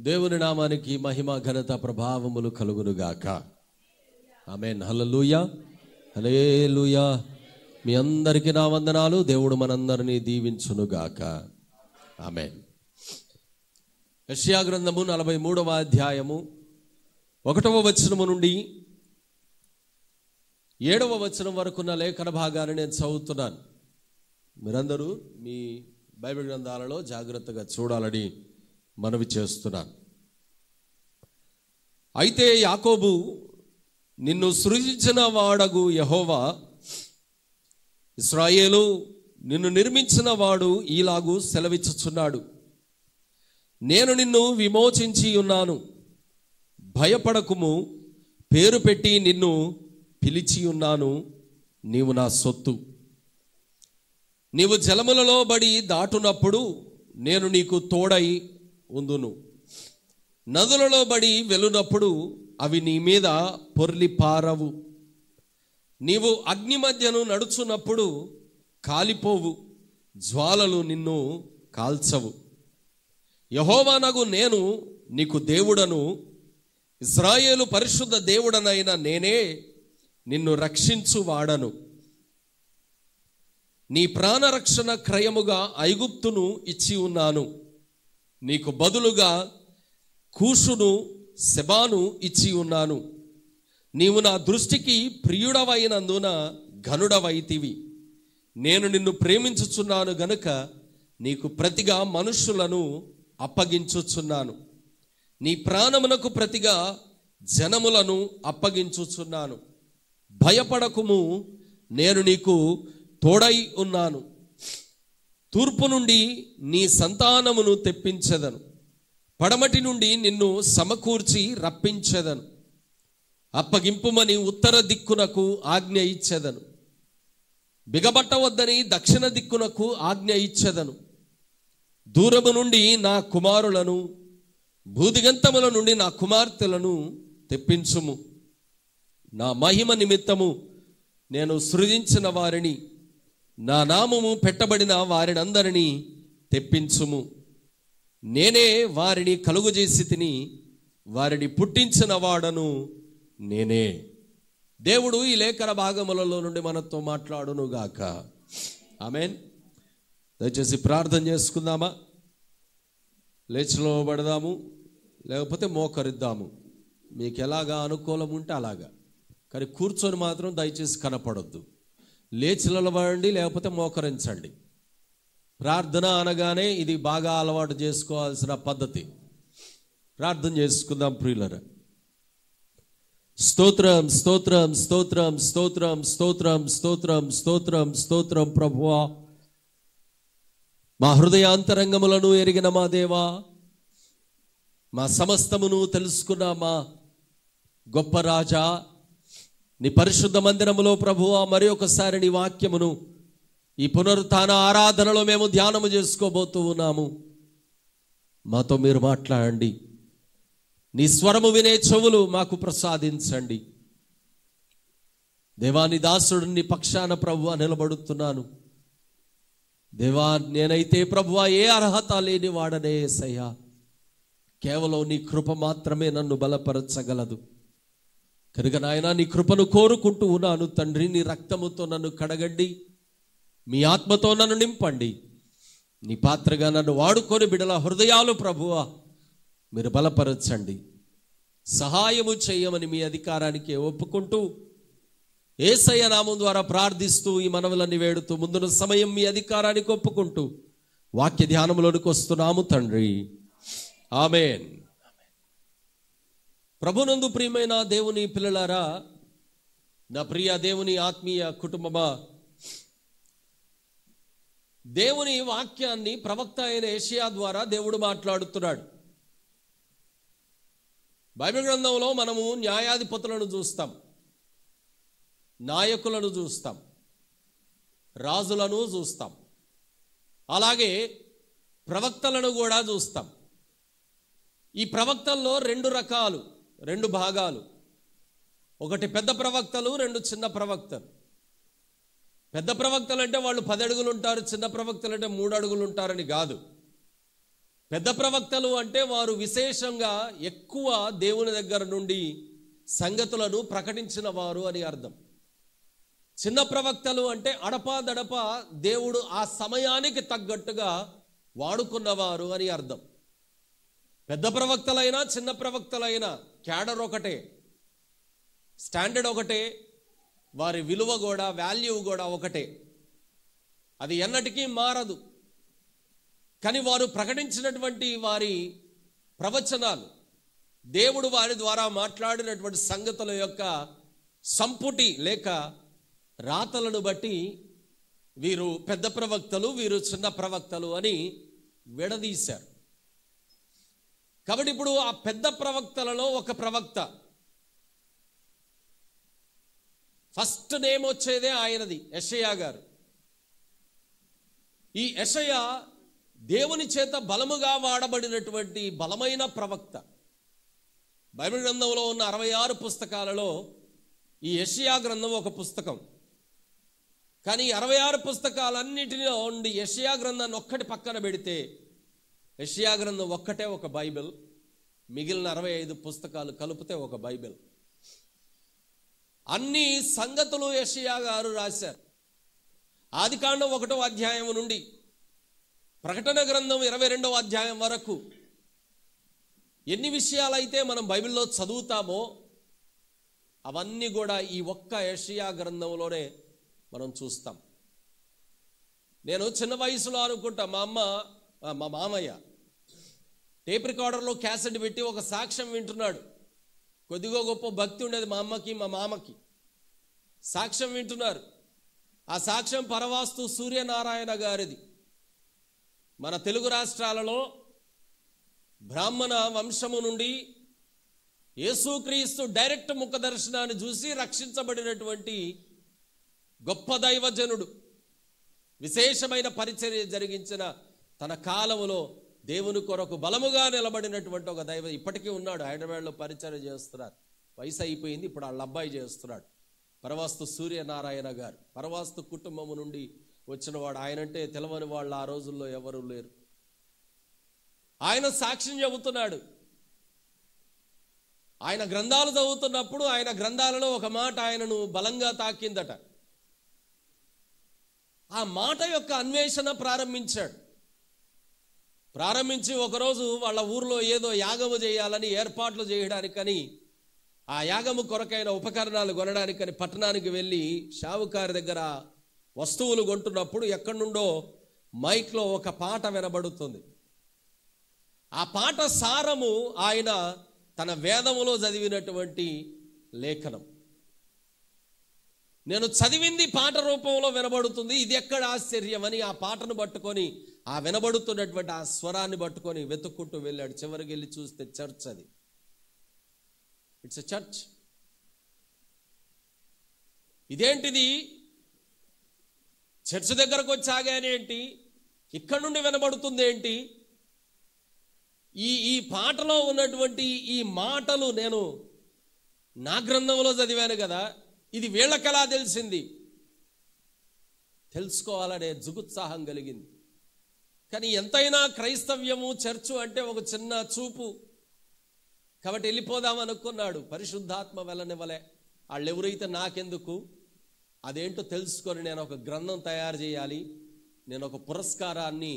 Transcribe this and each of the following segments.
దేవుని నామానికి మహిమ ఘనత ప్రభావములు కలుగునుగాక. ఆమేన్. హల్లెలూయా, హల్లెలూయా. మీ అందరికీ నా వందనాలు. దేవుడు మనందరినీ దీవించునుగాక. ఆమేన్. యెషయా గ్రంథము 43వ అధ్యాయము 1వ వచనము నుండి 7వ వచనం వరకున్న లేఖన భాగాన్ని నేను చదువుతున్నాను. మీరందరూ మీ బైబిల్ గ్రంథాలలో జాగ్రత్తగా చూడాలని మనవి చేస్తున్నాను. అయితే యాకోబు, నిన్ను సృజించిన వాడగు యెహోవా, ఇశ్రాయేలు, నిన్ను నిర్మించిన వాడు ఈలాగు సెలవిచ్చుచున్నాడు. నేను నిన్ను విమోచించి ఉన్నాను, భయపడకుము, పేరు పెట్టి నిన్ను పిలిచి ఉన్నాను, నీవు నా సొత్తు. నీవు జలములలో బడి దాటునప్పుడు నేను నీకు తోడై ఉందును, నదులలో బడి వెలునప్పుడు అవి నీ మీద పొర్లి పారవు. నీవు అగ్ని మధ్యను నడుచున్నప్పుడు కాలిపోవు, జ్వాలలు నిన్ను కాల్చవు. యెహోవానగు నేను నీకు దేవుడను, ఇశ్రాయేలు పరిశుద్ధ దేవుడనైన నేనే నిన్ను రక్షించువాడను. నీ ప్రాణరక్షణ క్రయముగా ఐగుప్తును ఇచ్చి ఉన్నాను, నీకు బదులుగా కూషును సెబాను ఇచ్చి ఉన్నాను. నీవు నా దృష్టికి ప్రియుడవైనందున ఘనుడవైతివి. నేను నిన్ను ప్రేమించుచున్నాను గనుక నీకు ప్రతిగా మనుష్యులను అప్పగించుచున్నాను, నీ ప్రాణమునకు ప్రతిగా జనములను అప్పగించుచున్నాను. భయపడకుము, నేను నీకు తోడై ఉన్నాను. తూర్పు నుండి నీ సంతానమును తెప్పించెదను, పడమటి నుండి నిన్ను సమకూర్చి రప్పించెదను. అప్పగింపుమని ఉత్తర దిక్కునకు ఆజ్ఞ ఇచ్చెదను, బిగబట్టవద్దని దక్షిణ దిక్కునకు ఆజ్ఞ ఇచ్చెదను. దూరము నుండి నా కుమారులను, భూదిగంతముల నుండి నా కుమార్తెలను తెప్పించుము. నా మహిమ నిమిత్తము నేను సృజించిన వారిని, నా నామము పెట్టబడిన వారినందరినీ తెప్పించుము. నేనే వారిని కలుగజేసి తిని, వారిని పుట్టించిన వాడను నేనే. దేవుడు ఈ లేఖన భాగములలో నుండి మనతో మాట్లాడునుగాక. ఆమేన్. దయచేసి ప్రార్థన చేసుకుందామా? లేచిలో పడదాము, లేకపోతే మోకరిద్దాము. మీకు ఎలాగా అనుకూలం ఉంటే అలాగా, కానీ కూర్చొని మాత్రం దయచేసి కనపడొద్దు. లేచి నిలబడండి, లేకపోతే మోకరించండి. ప్రార్థన అనగానే ఇది బాగా అలవాటు చేసుకోవాల్సిన పద్ధతి. ప్రార్థన చేసుకుందాం ప్రియులరా. స్తోత్రం, స్తోత్రం, స్తోత్రం, స్తోత్రం, స్తోత్రం, స్తోత్రం, స్తోత్రం, స్తోత్రం ప్రభువా. మా హృదయాంతరంగములను ఎరిగిన మా దేవా, మా సమస్తమును తెలుసుకున్న మా గొప్ప రాజా, నీ పరిశుద్ధ మందిరములో ప్రభువా మరి ఒకసారి నీ వాక్యమును ఈ పునరుత్థాన ఆరాధనలో మేము ధ్యానము చేసుకోబోతూ ఉన్నాము. మాతో మీరు మాట్లాడండి. నీ స్వరము వినే చెవులు మాకు ప్రసాదించండి. దేవా, నీ దాసుడు నీ పక్షాన ప్రభువా నిలబడుతున్నాను. దేవా, నేనైతే ప్రభువా ఏ అర్హత లేని వాడనే యేసయ్యా. కేవలం నీ కృప మాత్రమే నన్ను బలపరచగలదు కనుక నాయన, నీ కృపను కోరుకుంటూ ఉన్నాను తండ్రి. నీ రక్తముతో నన్ను కడగండి, మీ ఆత్మతో నన్ను నింపండి. నీ పాత్రగా నన్ను వాడుకొని బిడల హృదయాలు ప్రభువా మీరు బలపరచండి, సహాయము చేయమని మీ అధికారానికి ఒప్పుకుంటూ యేసయ్య నామం ద్వారా ప్రార్థిస్తూ ఈ మనవులన్నీ వేడుతూ ముందున్న సమయం మీ అధికారానికి ఒప్పుకుంటూ వాక్య ధ్యానంలోనికి వస్తున్నాము తండ్రి. ఆమేన్. ప్రభునందు ప్రియమైన దేవుని పిల్లలారా, నా ప్రియ దేవుని ఆత్మీయ కుటుంబమా, దేవుని వాక్యాన్ని ప్రవక్త అయిన యెషయా ద్వారా దేవుడు మాట్లాడుతున్నాడు. బైబిల్ గ్రంథంలో మనము న్యాయాధిపతులను చూస్తాం, నాయకులను చూస్తాం, రాజులను చూస్తాం, అలాగే ప్రవక్తలను కూడా చూస్తాం. ఈ ప్రవక్తల్లో రెండు భాగాలు. ఒకటి పెద్ద ప్రవక్తలు, రెండు చిన్న ప్రవక్తలు. పెద్ద ప్రవక్తలు అంటే వాళ్ళు 10 అడుగులు ఉంటారు, చిన్న ప్రవక్తలు అంటే 3 అడుగులు ఉంటారని కాదు. పెద్ద ప్రవక్తలు అంటే వారు విశేషంగా ఎక్కువ దేవుని దగ్గర నుండి సంగతులను ప్రకటించిన వారు అని అర్థం. చిన్న ప్రవక్తలు అంటే అడపాదడప దేవుడు ఆ సమయానికి తగ్గట్టుగా వాడుకున్నవారు అని అర్థం. పెద్ద ప్రవక్తలైనా చిన్న ప్రవక్తలైనా క్యాడర్ ఒకటే, స్టాండర్డ్ ఒకటే, వారి విలువ కూడా, వాల్యూ కూడా ఒకటే, అది ఎన్నటికీ మారదు. కానీ వారు ప్రకటించినటువంటి వారి ప్రవచనాలు, దేవుడు వారి ద్వారా మాట్లాడినటువంటి సంగతుల యొక్క సంపుటి లేక రాతలను బట్టి వీరు పెద్ద ప్రవక్తలు, వీరు చిన్న ప్రవక్తలు అని విడదీశారు. కాబట్టి ఇప్పుడు ఆ పెద్ద ప్రవక్తలలో ఒక ప్రవక్త, ఫస్ట్ నేమ్ వచ్చేదే ఆయనది, యెషయా గారు. ఈ యెషయా దేవుని చేత బలముగా వాడబడినటువంటి బలమైన ప్రవక్త. బైబిల్ గ్రంథంలో ఉన్న 66 పుస్తకాలలో ఈ యెషయా గ్రంథం ఒక పుస్తకం. కానీ 66 పుస్తకాలన్నిటిలో ఉండి యెషయా గ్రంథాన్ని ఒక్కటి పక్కన పెడితే యెషయా గ్రంథం ఒక్కటే ఒక బైబిల్, మిగిలిన 65 పుస్తకాలు కలిపితే ఒక బైబిల్. అన్ని సంగతులు యెషయా గారు రాశారు. ఆదికాండం 1వ అధ్యాయం నుండి ప్రకటన గ్రంథం 22వ అధ్యాయం వరకు ఎన్ని విషయాలైతే మనం బైబిల్లో చదువుతామో అవన్నీ కూడా ఈ ఒక్క యెషయా గ్రంథంలోనే మనం చూస్తాం. నేను చిన్న వయసులో అనుకుంటా, మా మామయ్య టేప్ రికార్డర్లో క్యాసెట్ పెట్టి ఒక సాక్ష్యం వింటున్నాడు. కొద్దిగా గొప్ప భక్తి ఉండేది మా అమ్మకి మా మామకి. సాక్ష్యం వింటున్నారు. ఆ సాక్ష్యం పరవాస్తు సూర్యనారాయణ గారిది. మన తెలుగు రాష్ట్రాలలో బ్రాహ్మణ వంశము నుండి యేసుక్రీస్తు డైరెక్ట్ ముఖ దర్శనాన్ని చూసి రక్షించబడినటువంటి గొప్ప దైవజనుడు, విశేషమైన పరిచర్య జరిగించిన తన కాలములో దేవుని కొరకు బలముగా నిలబడినటువంటి ఒక దైవ ఇప్పటికీ ఉన్నాడు. హైదరాబాద్లో పరిచర్య చేస్తున్నారు. వయసు అయిపోయింది, ఇప్పుడు వాళ్ళ అబ్బాయి చేస్తున్నాడు. పరవాస్తు సూర్యనారాయణ గారు పరవాస్తు కుటుంబము నుండి వచ్చినవాడు. ఆయనంటే తెలవని వాళ్ళు ఆ రోజుల్లో ఎవరు లేరు. ఆయన సాక్ష్యం చెబుతున్నాడు. ఆయన గ్రంథాలు చదువుతున్నప్పుడు ఆయన గ్రంథాలలో ఒక మాట ఆయనను బలంగా తాకిందట. ఆ మాట యొక్క అన్వేషణ ప్రారంభించాడు. ప్రారంభించి ఒకరోజు వాళ్ళ ఊర్లో ఏదో యాగము చేయాలని ఏర్పాట్లు చేయడానికని, ఆ యాగము కొరకైన ఉపకరణాలు కొనడానికని పట్టణానికి వెళ్ళి షావుకారి దగ్గర వస్తువులు కొంటున్నప్పుడు ఎక్కడి నుండో మైక్లో ఒక పాట వినబడుతుంది. ఆ పాట సారము ఆయన తన వేదములో చదివినటువంటి లేఖనం. నేను చదివింది పాట రూపంలో వినబడుతుంది, ఇది ఎక్కడ ఆశ్చర్యం అని ఆ పాటను పట్టుకొని, ఆ వినబడుతున్నటువంటి ఆ స్వరాన్ని పట్టుకొని వెతుక్కుంటూ వెళ్ళాడు. చివరికి వెళ్ళి చూస్తే చర్చ్, అది ఇట్స్ ఎ చర్చ్. ఇదేంటిది, చర్చ్ దగ్గరకు వచ్చి ఆగానేంటి, ఇక్కడ నుండి వినబడుతుంది ఏంటి, ఈ పాటలో ఉన్నటువంటి ఈ మాటలు నేను నా గ్రంథంలో చదివాను కదా, ఇది వీళ్ళకెలా తెలిసింది, తెలుసుకోవాలనే జుగుత్సాహం కలిగింది. కానీ ఎంతైనా క్రైస్తవ్యము చర్చు అంటే ఒక చిన్న చూపు కాబట్టి వెళ్ళిపోదాం అనుకున్నాడు. పరిశుద్ధాత్మ వెళ్ళనివ్వలే. వాళ్ళు ఎవరైతే నాకెందుకు, అదేంటో తెలుసుకొని నేను ఒక గ్రంథం తయారు చేయాలి, నేను ఒక పురస్కారాన్ని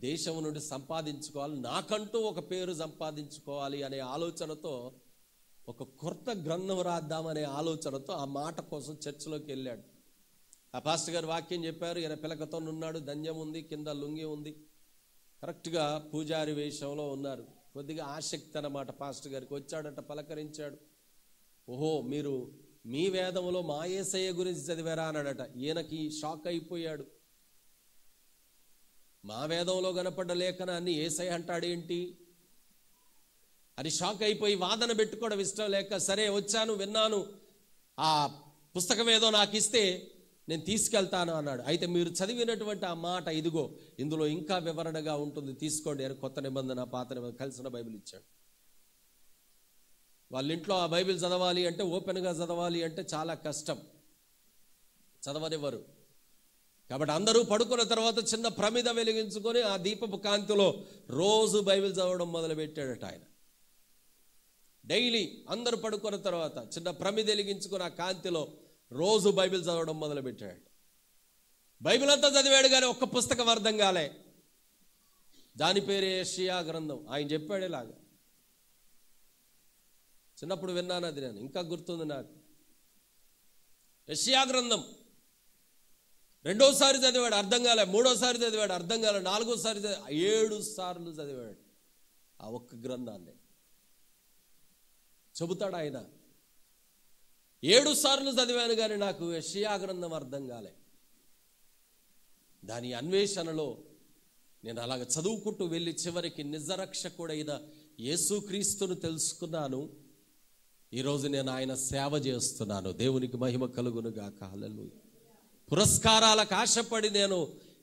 దేశం నుండి సంపాదించుకోవాలి, నాకంటూ ఒక పేరు సంపాదించుకోవాలి అనే ఆలోచనతో, ఒక కొత్త గ్రంథం రాద్దామనే ఆలోచనతో ఆ మాట కోసం చర్చిలోకి వెళ్ళాడు. ఆ పాస్టర్ గారు వాక్యం చెప్పారు. ఈయన పిలకతో ఉన్నాడు, ధన్యం ఉంది, కింద లుంగి ఉంది, కరెక్ట్గా పూజారి వేషంలో ఉన్నారు. కొద్దిగా ఆసక్తి అన్నమాట పాస్టర్ గారికి. వచ్చాడంట, పలకరించాడు. ఓహో, మీరు మీ వేదంలో మా యేసయ్య గురించి చదివారా అన్నాడట. ఈయనకి షాక్ అయిపోయాడు. మా వేదంలో కనపడ్డ లేఖనాన్ని యేసయ్య అంటాడేంటి అని షాక్ అయిపోయి వాదన పెట్టుకోవడం ఇష్టం లేక, సరే వచ్చాను, విన్నాను, ఆ పుస్తకం ఏదో నాకు ఇస్తే నేను తీసుకెళ్తాను అన్నాడు. అయితే మీరు చదివినటువంటి ఆ మాట ఇదిగో, ఇందులో ఇంకా వివరణగా ఉంటుంది, తీసుకోండి అని కొత్త నిబంధన పాత నిబంధన కలిసిన బైబిల్ ఇచ్చాడు. వాళ్ళ ఇంట్లో ఆ బైబిల్ చదవాలి అంటే, ఓపెన్గా చదవాలి అంటే చాలా కష్టం, చదవనివ్వరు. కాబట్టి అందరూ పడుకున్న తర్వాత చిన్న ప్రమిద వెలిగించుకొని ఆ దీపపు కాంతిలో రోజు బైబిల్ చదవడం మొదలుపెట్టాడట ఆయన. డైలీ అందరూ పడుకున్న తర్వాత చిన్న ప్రమిద వెలిగించుకొని ఆ కాంతిలో రోజు బైబిల్ చదవడం మొదలుపెట్టాడు. బైబిల్ అంతా చదివాడు కానీ ఒక్క పుస్తకం అర్థం కాలే. దాని పేరే యెషయా గ్రంథం. ఆయన చెప్పాడు ఇలాగా. చిన్నప్పుడు విన్నాను అది, నేను ఇంకా గుర్తుంది నాకు. యెషయా గ్రంథం రెండోసారి చదివాడు, అర్థం కాలే. మూడోసారి చదివాడు, అర్థం కాలే. నాలుగోసారి 7 సార్లు చదివాడు ఆ ఒక్క గ్రంథాన్ని. చెబుతాడు ఆయన, 7 సార్లు చదివాను కానీ నాకు యెషయా గ్రంథం అర్థం కాలే. దాని అన్వేషణలో నేను అలాగ చదువుకుంటూ వెళ్ళి చివరికి నిజరక్షకుడైన యేసుక్రీస్తును తెలుసుకున్నాను. ఈరోజు నేను ఆయన సేవ చేస్తున్నాను. దేవునికి మహిమ కలుగును గాక. హల్లెలూయా. పురస్కారాలకు ఆశపడి నేను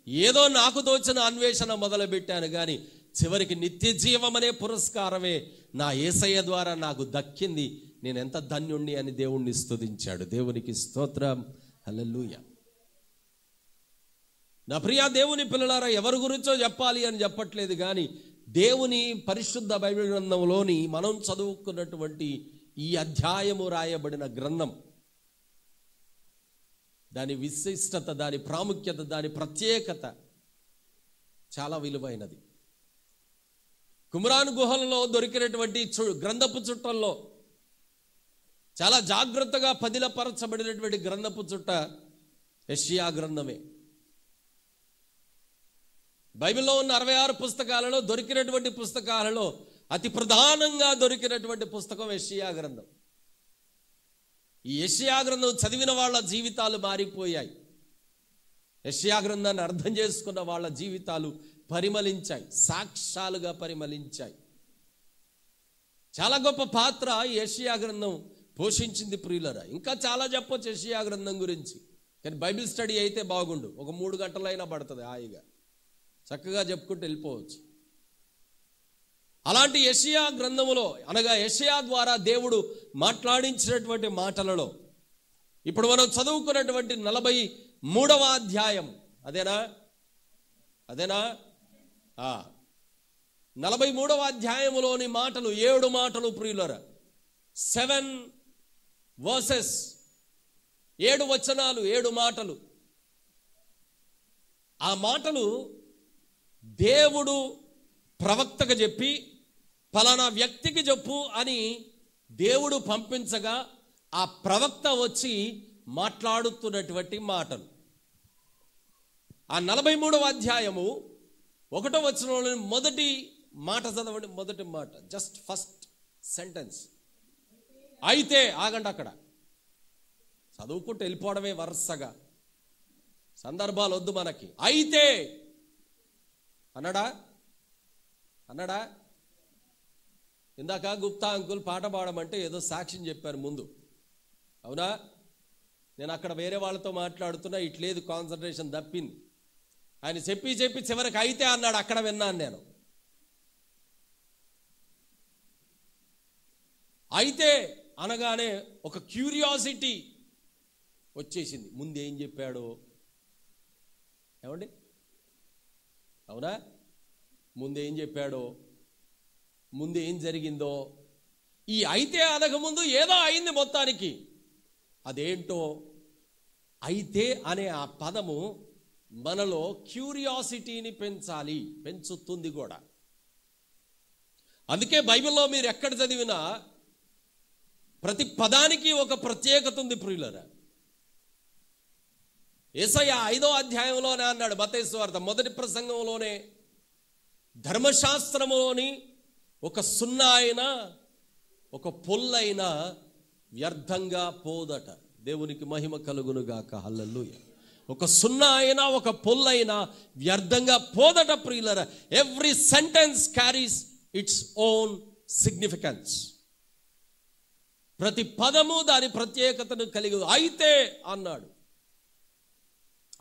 ఏదో నాకు తోచిన అన్వేషణ మొదలుపెట్టాను కానీ చివరికి నిత్య జీవం అనే పురస్కారమే నా యేసయ్య ద్వారా నాకు దక్కింది. నేను ఎంత ధన్యుణ్ణి అని దేవుణ్ణి స్తుతించాడు. దేవునికి స్తోత్రం. హల్లెలూయా. నా ప్రియ దేవుని పిల్లలారా, ఎవరి గురించో చెప్పాలి అని చెప్పట్లేదు కానీ దేవుని పరిశుద్ధ బైబిల్ గ్రంథంలోని మనం చదువుకున్నటువంటి ఈ అధ్యాయము రాయబడిన గ్రంథం, దాని విశిష్టత, దాని ప్రాముఖ్యత, దాని ప్రత్యేకత చాలా విలువైనది. కుమ్రాన్ గుహలలో దొరికినటువంటి గ్రంథపు చుట్టల్లో చాలా జాగ్రత్తగా పదిలపరచబడినటువంటి గ్రంథపు చుట్ట యెషయా గ్రంథమే. బైబిల్లో ఉన్న 66 పుస్తకాలలో దొరికినటువంటి పుస్తకాలలో అతి ప్రధానంగా దొరికినటువంటి పుస్తకం యెషయా గ్రంథం. ఈ యెషయా గ్రంథం చదివిన వాళ్ళ జీవితాలు మారిపోయాయి. యెషయా గ్రంథాన్ని అర్థం చేసుకున్న వాళ్ళ జీవితాలు పరిమళించాయి, సాక్ష్యాలుగా పరిమళించాయి. చాలా గొప్ప పాత్ర యెషయా గ్రంథం పోషించింది ప్రియులరా. ఇంకా చాలా చెప్పొచ్చు యెషయా గ్రంథం గురించి, కానీ బైబిల్ స్టడీ అయితే బాగుండు. ఒక 3 గంటలైనా పడుతుంది, హాయిగా చక్కగా చెప్పుకుంటూ వెళ్ళిపోవచ్చు. అలాంటి యెషయా గ్రంథములో, అనగా యెషయా ద్వారా దేవుడు మాట్లాడించినటువంటి మాటలలో ఇప్పుడు మనం చదువుకున్నటువంటి 43వ అధ్యాయం అదేనా 43వ అధ్యాయములోని మాటలు 7 మాటలు ప్రియులరా. 7 వర్సెస్, 7 వచనాలు, 7 మాటలు. ఆ మాటలు దేవుడు ప్రవక్తకు చెప్పి ఫలానా వ్యక్తికి చెప్పు అని దేవుడు పంపించగా ఆ ప్రవక్త వచ్చి మాట్లాడుతున్నటువంటి మాటలు. ఆ 43వ అధ్యాయము 1వ వచనంలోని మొదటి మాట చదవండి. మొదటి మాట, జస్ట్ ఫస్ట్ సెంటెన్స్. అయితే, ఆగండి, అక్కడ చదువుకుంటూ వెళ్ళిపోవడమే వరుసగా, సందర్భాలు వద్దు మనకి. అయితే అన్నాడా? ఇందాక గుప్తా అంకుల్ పాట పాడమంటే ఏదో సాక్ష్యం చెప్పారు ముందు, అవునా? నేను అక్కడ వేరే వాళ్ళతో మాట్లాడుతున్నా, ఇట్లేదు, కాన్సన్ట్రేషన్ తప్పింది. ఆయన చెప్పి చివరికి అయితే అన్నాడు. అక్కడ విన్నాను నేను. అయితే అనగానే ఒక క్యూరియాసిటీ వచ్చేసింది. ముందు ఏం చెప్పాడో, ఏమండి, అవునా? ముందు ఏం చెప్పాడో, ముందు ఏం జరిగిందో, ఈ అయితే అనకముందు ఏదో అయింది మొత్తానికి. అదేంటో అయితే అనే ఆ పదము మనలో క్యూరియాసిటీని పెంచుతుంది కూడా. అందుకే బైబిల్లో మీరు ఎక్కడ చదివినా ప్రతి పదానికి ఒక ప్రత్యేకత ఉంది ప్రియులరా. యేసయ్య 5వ అధ్యాయంలోనే అన్నాడు, మత్తయి సువార్త మొదటి ప్రసంగంలోనే, ధర్మశాస్త్రములోని ఒక సున్నా అయినా ఒక పొల్లైనా వ్యర్థంగా పోదట. దేవునికి మహిమ కలుగునుగాక. హల్లెలూయా. ఒక సున్నా అయినా ఒక పొల్లైనా వ్యర్థంగా పోదట ప్రియులరా. Every sentence carries its own significance. ప్రతి పదము దాని ప్రత్యేకతను కలిగి. అయితే అన్నాడు.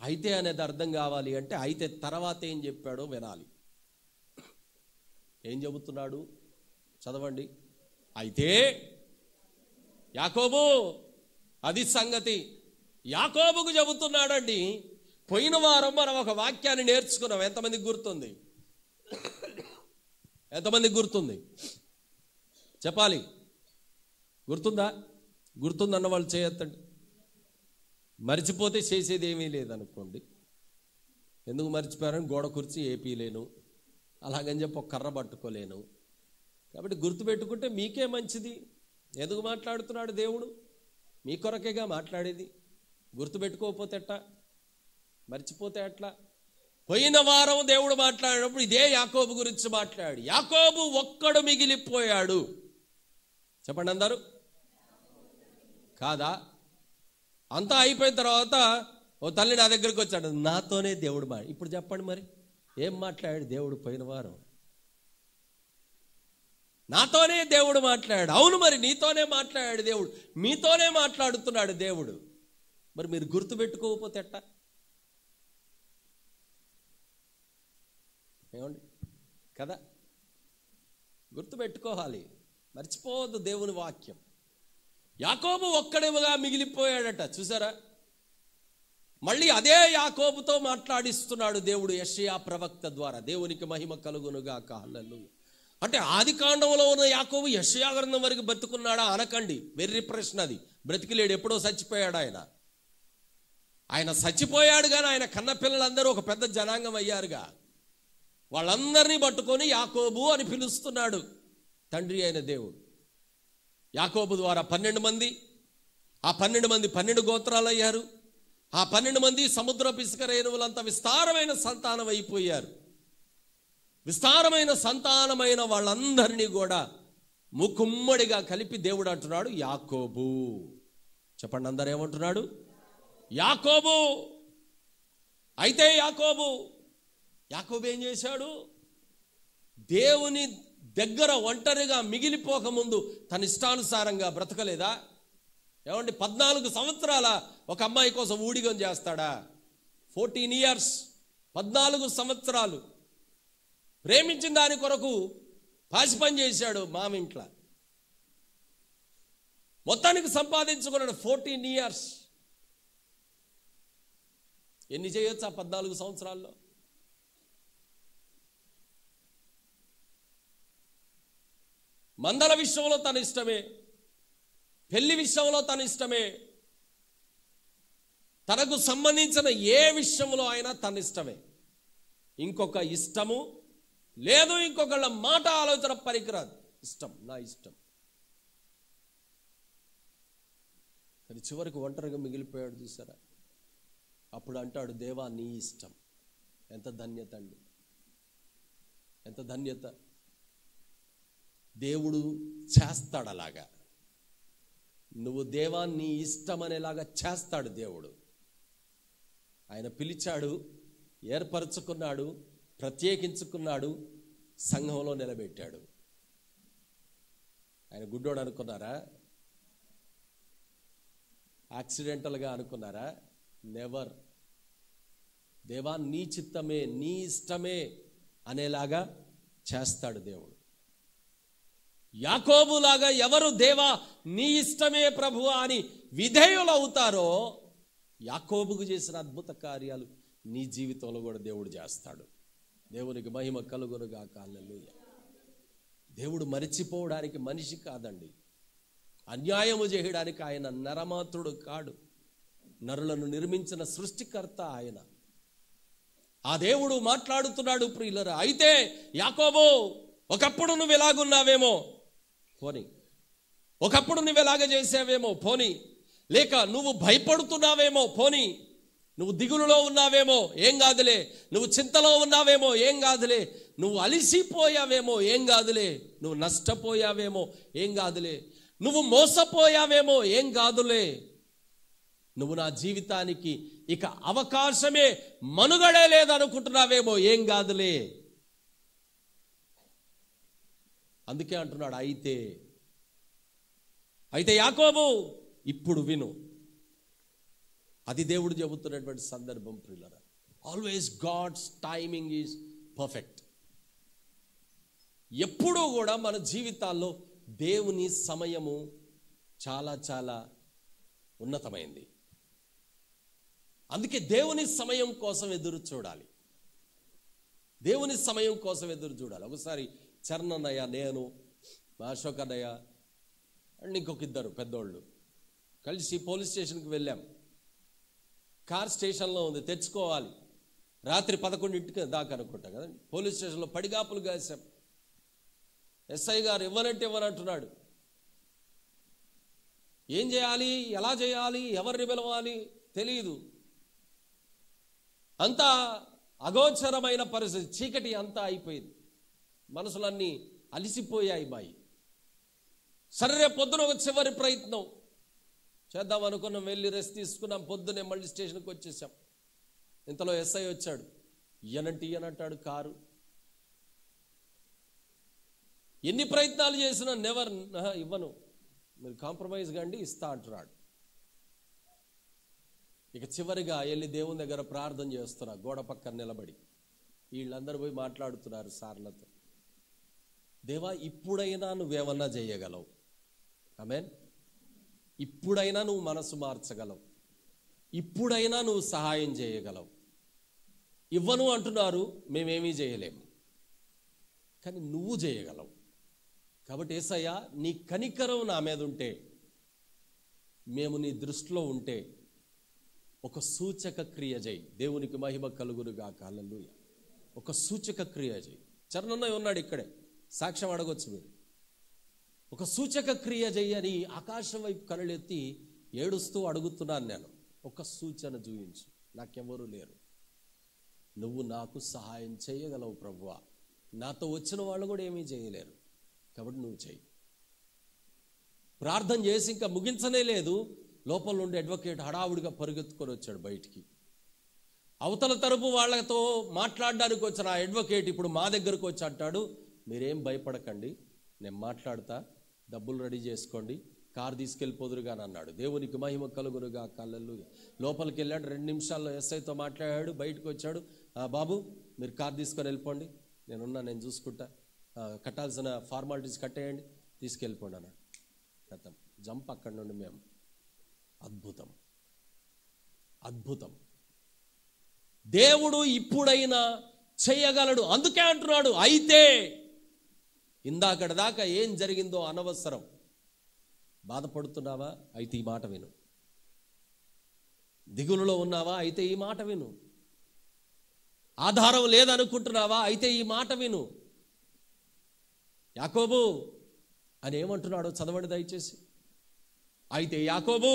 అయితే అనేది అర్థం కావాలి అంటే అయితే తర్వాత ఏం చెప్పాడో వినాలి. ఏం చెబుతున్నాడు చదవండి. అయితే యాకోబు, అది సంగతి. యాకోబుకు చెబుతున్నాడండి. పోయిన వారం మనం ఒక వాక్యాన్ని నేర్చుకున్నాం. ఎంతమందికి గుర్తుంది? ఎంతమందికి గుర్తుంది చెప్పాలి? గుర్తుందా? గుర్తుందన్న వాళ్ళు చేయొద్దండి. మర్చిపోతే చేసేది ఏమీ లేదనుకోండి. ఎందుకు మర్చిపోయారని గోడ కుర్చీ ఏపీలేను, అలాగని చెప్పి ఒక కర్ర పట్టుకోలేను. కాబట్టి గుర్తుపెట్టుకుంటే మీకే మంచిది. ఎందుకు మాట్లాడుతున్నాడు దేవుడు? మీ కొరకేగా మాట్లాడేది. గుర్తుపెట్టుకోకపోతే ఎట్టా? మర్చిపోతే ఎట్లా? పోయిన వారం దేవుడు మాట్లాడినప్పుడు ఇదే యాకోబు గురించి మాట్లాడు. యాకోబు ఒక్కడు మిగిలిపోయాడు. చెప్పండి అందరూ, కాదా? అంతా అయిపోయిన తర్వాత ఓ తల్లి నా దగ్గరికి వచ్చాడు, నాతోనే దేవుడు ఇప్పుడు చెప్పండి మరి ఏం మాట్లాడాడు దేవుడు పోయిన వారం? నాతోనే దేవుడు మాట్లాడాడు. అవును, మరి నీతోనే మాట్లాడాడు దేవుడు, మీతోనే మాట్లాడుతున్నాడు దేవుడు. మరి మీరు గుర్తుపెట్టుకోకపోతే ఎట్టా? ఏమండి కదా? గుర్తుపెట్టుకోవాలి, మర్చిపోవద్దు దేవుని వాక్యం. యాకోబు ఒక్కడేముగా మిగిలిపోయాడట. చూసారా? మళ్ళీ అదే యాకోబుతో మాట్లాడిస్తున్నాడు దేవుడు యెషయా ప్రవక్త ద్వారా. దేవునికి మహిమ కలుగునుగాక. హల్లెలూయా. అంటే ఆది కాండంలో ఉన్న యాకోబు యెషయా గ్రంథం వరకు బ్రతుకున్నాడా అనకండి, వెర్రి ప్రశ్న అది. బ్రతికిలేడు, ఎప్పుడో చచ్చిపోయాడు ఆయన చచ్చిపోయాడు. కానీ ఆయన కన్న పిల్లలందరూ ఒక పెద్ద జనాంగం అయ్యారుగా. వాళ్ళందరినీ పట్టుకొని యాకోబు అని పిలుస్తున్నాడు తండ్రి అయిన దేవుడు. యాకోబు ద్వారా 12 మంది, ఆ 12 మంది 12 గోత్రాలు అయ్యారు. ఆ 12 మంది సముద్రపు ఇసుక రేణువులంతా విస్తారమైన సంతానం అయిపోయారు. విస్తారమైన సంతానమైన వాళ్ళందరినీ కూడా ముకుమ్మడిగా కలిపి దేవుడు అంటున్నాడు యాకోబు. చెప్పండి అందరూ ఏమంటున్నాడు? యాకోబు. అయితే యాకోబు ఏం చేశాడు? దేవుని దగ్గర ఒంటరిగా మిగిలిపోకముందు తన ఇష్టానుసారంగా బ్రతకలేదా? ఏమండి, 14 సంవత్సరాల ఒక అమ్మాయి కోసం ఊడిగం చేస్తాడా? 14 years, 14 సంవత్సరాలు ప్రేమించిన దాని కొరకు పాసి పని చేశాడు మామింట్ల. మొత్తానికి సంపాదించుకున్నాడు 14 years. ఎన్ని చేయొచ్చు ఆ 14 సంవత్సరాల్లో? మందల విషయంలో తన ఇష్టమే, పెళ్లి విషయంలో తన ఇష్టమే, తనకు సంబంధించిన ఏ విషయంలో అయినా తన ఇష్టమే. ఇంకొక ఇష్టము లేదు, ఇంకొకళ్ళ మాట ఆలోచన పనికిరాదు. ఇష్టం, నా ఇష్టం. కానీ చివరికి ఒంటరిగా మిగిలిపోయాడు. చూసారా? అప్పుడు అంటాడు, దేవా నీ ఇష్టం. ఎంత ధన్యత అండి, ఎంత ధన్యత. దేవుడు చేస్తాడు అలాగా. నువ్వు దేవా నీ ఇష్టం అనేలాగా చేస్తాడు దేవుడు. ఆయన పిలిచాడు, ఏర్పరచుకున్నాడు, ప్రత్యేకించుకున్నాడు, సంఘంలో నిలబెట్టాడు. ఆయన గుడ్డోడు అనుకున్నారా? యాక్సిడెంటల్గా అనుకున్నారా? నెవర్. దేవా నీ చిత్తమే, నీ ఇష్టమే అనేలాగా చేస్తాడు దేవుడు. యాకోబులాగా ఎవరు దేవా నీ ఇష్టమే ప్రభువా అని విధేయులు అవుతారో, యాకోబుకు చేసిన అద్భుత కార్యాలు నీ జీవితంలో కూడా దేవుడు చేస్తాడు. దేవునికి మహిమ కలుగునుగాక. హల్లెలూయా. దేవుడు మరిచిపోవడానికి మనిషి కాదండి. అన్యాయము చేయడానికి ఆయన నరమాత్రుడు కాడు. నరులను నిర్మించిన సృష్టికర్త ఆయన. ఆ దేవుడు మాట్లాడుతున్నాడు ప్రియులరా. అయితే యాకోబు, ఒకప్పుడు నువ్వు ఎలాగున్నావేమో పోనీ, ఒకప్పుడు నువ్వు ఎలాగ చేసావేమో పోనీ, లేక నువ్వు భయపడుతున్నావేమో పోనీ, నువ్వు దిగులులో ఉన్నావేమో ఏం కాదులే, నువ్వు చింతలో ఉన్నావేమో ఏం కాదులే, నువ్వు అలిసిపోయావేమో ఏం కాదులే, నువ్వు నష్టపోయావేమో ఏం కాదులే, నువ్వు మోసపోయావేమో ఏం కాదులే, నువ్వు నా జీవితానికి ఇక అవకాశమే మనుగడే లేదనుకుంటున్నావేమో ఏం కాదులే. అందుకే అంటున్నాడు అయితే యాకోబు ఇప్పుడు విను. అది దేవుడు చెబుతున్నటువంటి సందర్భం ప్రియులారా. Always god's timing is perfect. ఎప్పుడూ కూడా మన జీవితాల్లో దేవుని సమయము చాలా చాలా ఉన్నతమైంది. అందుకే దేవుని సమయం కోసం ఎదురు చూడాలి. దేవుని సమయం కోసం ఎదురు చూడాలి. ఒకసారి చరణ్ అన్నయ్య, నేను, మా అశోక్ అన్నయ్య అండ్ ఇంకొక ఇద్దరు పెద్దోళ్ళు కలిసి పోలీస్ స్టేషన్కి వెళ్ళాం. కార్ స్టేషన్లో ఉంది, తెచ్చుకోవాలి. రాత్రి 11 దాకా అనుకుంటా కదండి. పోలీస్ స్టేషన్లో పడిగాపులు కాసాం. ఎస్ఐ గారు ఇవ్వనంటే ఇవ్వనంటున్నాడు. ఏం చేయాలి, ఎలా చేయాలి, ఎవరిని పిలవాలి తెలియదు. అంతా అగోచరమైన పరిస్థితి, చీకటి అంతా అయిపోయింది. మనసులన్నీ అలిసిపోయాయి మాయి. సరే పొద్దున ఒక చివరి ప్రయత్నం చేద్దాం అనుకున్నాం. వెళ్ళి రెస్ట్ తీసుకున్నాం. పొద్దునే మళ్ళీ స్టేషన్కి వచ్చేసాం. ఇంతలో ఎస్ఐ వచ్చాడు. ఇయ్యనంటాడు కారు. ఎన్ని ప్రయత్నాలు చేసినా నెవర్, ఇవ్వను, మీరు కాంప్రమైజ్ కండి, ఇస్తా అంటున్నాడు. ఇక చివరిగా వెళ్ళి దేవుని దగ్గర ప్రార్థన చేస్తున్నా, గోడ పక్కన నిలబడి. వీళ్ళందరూ పోయి మాట్లాడుతున్నారు సార్లతో. దేవా, ఇప్పుడైనా నువ్వేమన్నా చేయగలవు. ఆమేన్. ఇప్పుడైనా నువ్వు మనసు మార్చగలవు. ఇప్పుడైనా నువ్వు సహాయం చేయగలవు. ఇవ్వను అంటున్నారు, మేమేమీ చేయలేము, కానీ నువ్వు చేయగలవు. కాబట్టి యేసయ్యా, నీ కనికరం నా మీద ఉంటే, మేము నీ దృష్టిలో ఉంటే ఒక సూచక క్రియ చేయి. దేవునికి మహిమ కలుగునుగాక. హల్లెలూయా. ఒక సూచక క్రియ చేయి. చరణన్నయ్య ఉన్నాడు ఇక్కడే, సాక్ష్యం అడగొచ్చు మీరు. ఒక సూచక క్రియ చెయ్యని ఆకాశం వైపు కనులెత్తి ఏడుస్తూ అడుగుతున్నాను నేను. ఒక సూచన చూయించు, నాకెవరూ లేరు, నువ్వు నాకు సహాయం చేయగలవు ప్రభువా. నాతో వచ్చిన వాళ్ళు కూడా ఏమీ చేయలేరు, కాబట్టి నువ్వు చెయ్యి. ప్రార్థన చేసి ఇంకా ముగించనే లేదు, లోపల నుండి అడ్వకేట్ హడావుడిగా పరుగెత్తుకొని వచ్చాడు బయటికి. అవతల తరపు వాళ్ళతో మాట్లాడడానికి వచ్చిన ఆ అడ్వకేట్ ఇప్పుడు మా దగ్గరకు వచ్చి అంటాడు, మీరేం భయపడకండి, నేను మాట్లాడతా, డబ్బులు రెడీ చేసుకోండి, కారు తీసుకెళ్ళిపోదురుగాని అన్నాడు. దేవునికి మహిమ కలుగునుగా. హల్లెలూయా. లోపలికి వెళ్ళాడు. 2 నిమిషాల్లో ఎస్ఐతో మాట్లాడాడు. బయటకు వచ్చాడు. బాబు, మీరు కారు తీసుకొని వెళ్ళిపోండి, నేను చూసుకుంటా, కట్టాల్సిన ఫార్మాలిటీస్ కట్టేయండి, తీసుకెళ్ళిపోండి అన్నాడు. కథం జంప్. అక్కడి నుండి మేము అద్భుతం, అద్భుతం. దేవుడు ఇప్పుడైనా చేయగలడు. అందుకే అంటున్నాడు, అయితే. ఇందాకటి దాకా ఏం జరిగిందో అనవసరం. బాధపడుతున్నావా? అయితే ఈ మాట విను. దిగులులో ఉన్నావా? అయితే ఈ మాట విను. ఆధారం లేదనుకుంటున్నావా? అయితే ఈ మాట విను. యాకోబు అని ఏమంటున్నాడో చదవండి దయచేసి. అయితే యాకోబు,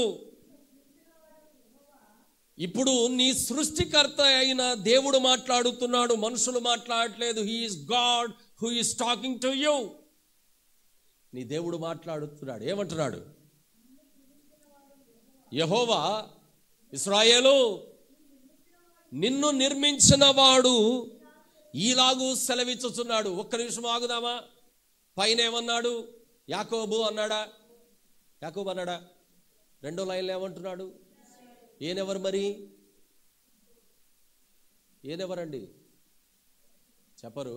ఇప్పుడు నీ సృష్టికర్త అయిన దేవుడు మాట్లాడుతున్నాడు, మనుషులు మాట్లాడట్లేదు. He is God who is talking to you. నీ దేవుడు మాట్లాడుతున్నాడు. ఏమంటున్నాడు? యెహోవా, ఇశ్రాయేలు, నిన్ను నిర్మించిన వాడు ఈలాగు సెలవిచ్చుచున్నాడు. ఒక్క నిమిషం ఆగుదామా? పైన ఏమన్నాడు? యాకోబు అన్నాడా? యాకోబు అన్నాడా? 2వ లైన్లో ఏమంటున్నాడు? ఏనెవరు మరి? ఏనెవరండి? చెప్పరు.